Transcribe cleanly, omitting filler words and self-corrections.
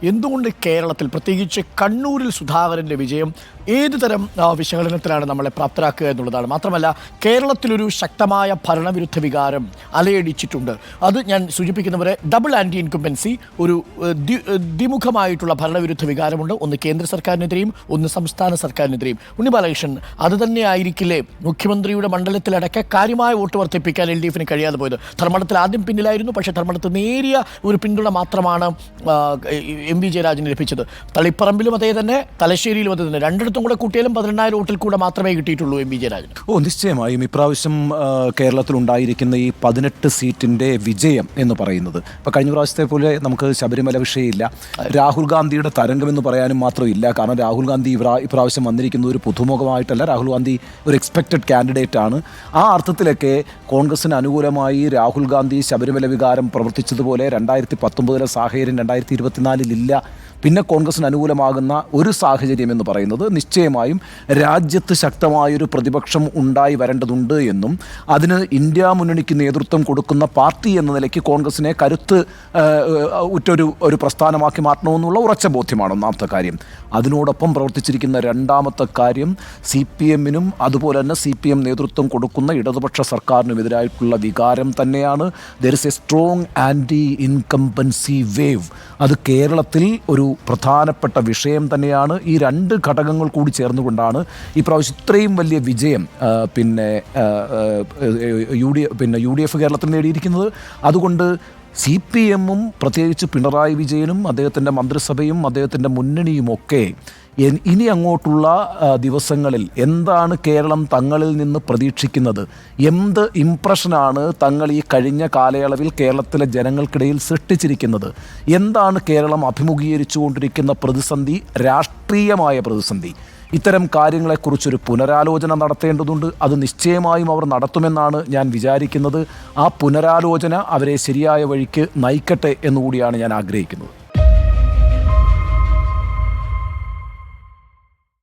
എന്തുകൊണ്ട് കേരളത്തിൽ പ്രത്യേകിച്ച് കണ്ണൂരിൽ സുധാകരൻ്റെ വിജയം ഏത് തരം വിശകലനത്തിലാണ് നമ്മളെ പ്രാപ്തരാക്കുക എന്നുള്ളതാണ്. മാത്രമല്ല കേരളത്തിലൊരു ശക്തമായ ഭരണവിരുദ്ധ വികാരം അലയടിച്ചിട്ടുണ്ട്. അത് ഞാൻ സൂചിപ്പിക്കുന്നവരെ ഡബിൾ ആൻറ്റി ഇൻകംബൻസി, ഒരു ദ്വിമുഖമായിട്ടുള്ള ഭരണവിരുദ്ധ വികാരമുണ്ട്. ഒന്ന് കേന്ദ്ര സർക്കാരിനെതിരെയും ഒന്ന് സംസ്ഥാന സർക്കാരിനെതിരെയും. ഉണ്ണി ബാലകൃഷ്ണൻ, അത് തന്നെ ആയിരിക്കില്ലേ മുഖ്യമന്ത്രിയുടെ മണ്ഡലത്തിലടക്കം കാര്യമായ വോട്ട് വർദ്ധിപ്പിക്കാൻ LDF കഴിയാതെ പോയത്? ധർമ്മടത്തിൽ ആദ്യം പിന്നിലായിരുന്നു, പക്ഷേ ധർമ്മടത്ത് നേരിയ ഒരു പിന്തുണ മാത്രമാണ് MV ജയരാജന് ലഭിച്ചത്. തളിപ്പറമ്പിലും അതേ തന്നെ, തലശ്ശേരിയിലും അതേ തന്നെ. രണ്ടിടത്തും കൂടെ കൂട്ടിയാലും 18,000 വോട്ടിൽ കൂടെ മാത്രമേ കിട്ടിയിട്ടുള്ളൂ MV ജയരാജന്. നിശ്ചയമായും ഇപ്രാവശ്യം കേരളത്തിലുണ്ടായിരിക്കുന്ന ഈ 18 സീറ്റിൻ്റെ വിജയം എന്ന് പറയുന്നത് ഇപ്പോൾ കഴിഞ്ഞ പ്രാവശ്യത്തെ പോലെ നമുക്ക് ശബരിമല വിഷയമില്ല, രാഹുൽ ഗാന്ധിയുടെ തരംഗം എന്ന് പറയാനും മാത്രമില്ല. കാരണം രാഹുൽ ഗാന്ധി ഇപ്രാവശ്യം വന്നിരിക്കുന്നത് ഒരു പുതുമുഖമായിട്ടല്ല, രാഹുൽ ഗാന്ധി ഒരു എക്സ്പെക്റ്റഡ് കാൻഡിഡേറ്റ് ആണ്. ആ അർത്ഥത്തിലൊക്കെ കോൺഗ്രസിന് അനുകൂലമായി രാഹുൽ ഗാന്ധി ശബരിമല വികാരം പ്രവർത്തിച്ചതുപോലെ 2019 സാഹചര്യം 2024 ഇല്ല. പിന്നെ കോൺഗ്രസിന് അനുകൂലമാകുന്ന ഒരു സാഹചര്യം എന്ന് പറയുന്നത് നിശ്ചയമായും രാജ്യത്ത് ശക്തമായൊരു പ്രതിപക്ഷം ഉണ്ടായി വരേണ്ടതുണ്ട് എന്നും അതിന് ഇന്ത്യ മുന്നണിക്ക് നേതൃത്വം കൊടുക്കുന്ന പാർട്ടി എന്ന നിലയ്ക്ക് കോൺഗ്രസിനെ കരുത്ത് ഒരു പ്രസ്ഥാനമാക്കി മാറ്റണമെന്നുള്ള ഉറച്ച ബോധ്യമാണ് ഒന്നാമത്തെ കാര്യം. അതിനോടൊപ്പം പ്രവർത്തിച്ചിരിക്കുന്ന രണ്ടാമത്തെ കാര്യം CPM-നും അതുപോലെ തന്നെ CPM നേതൃത്വം കൊടുക്കുന്ന ഇടതുപക്ഷ സർക്കാരിനുമെതിരായിട്ടുള്ള വികാരം തന്നെയാണ്. There is a strong anti incumbency wave. അത് കേരളത്തിൽ ഒരു പ്രധാനപ്പെട്ട വിഷയം തന്നെയാണ്. ഈ രണ്ട് ഘടകങ്ങൾ കൂടി ചേർന്നുകൊണ്ടാണ് ഈ പ്രാവശ്യം ഇത്രയും വലിയ വിജയം UDF കേരളത്തിൽ നേടിയിരിക്കുന്നത്. അതുകൊണ്ട് CPM-ഉം പ്രത്യേകിച്ച് പിണറായി വിജയനും അദ്ദേഹത്തിൻ്റെ മന്ത്രിസഭയും അദ്ദേഹത്തിൻ്റെ മുന്നണിയുമൊക്കെ ഇനി അങ്ങോട്ടുള്ള ദിവസങ്ങളിൽ എന്താണ് കേരളം തങ്ങളിൽ നിന്ന് പ്രതീക്ഷിക്കുന്നത്, എന്ത് ഇംപ്രഷനാണ് തങ്ങൾ ഈ കഴിഞ്ഞ കാലയളവിൽ കേരളത്തിലെ ജനങ്ങൾക്കിടയിൽ സൃഷ്ടിച്ചിരിക്കുന്നത്, എന്താണ് കേരളം അഭിമുഖീകരിച്ചു കൊണ്ടിരിക്കുന്ന പ്രതിസന്ധി, രാഷ്ട്രീയമായ പ്രതിസന്ധി, ഇത്തരം കാര്യങ്ങളെക്കുറിച്ചൊരു പുനരാലോചന നടത്തേണ്ടതുണ്ട്. അത് നിശ്ചയമായും അവർ നടത്തുമെന്നാണ് ഞാൻ വിചാരിക്കുന്നത്. ആ പുനരാലോചന അവരെ ശരിയായ വഴിക്ക് നയിക്കട്ടെ എന്നുകൂടിയാണ് ഞാൻ ആഗ്രഹിക്കുന്നത്.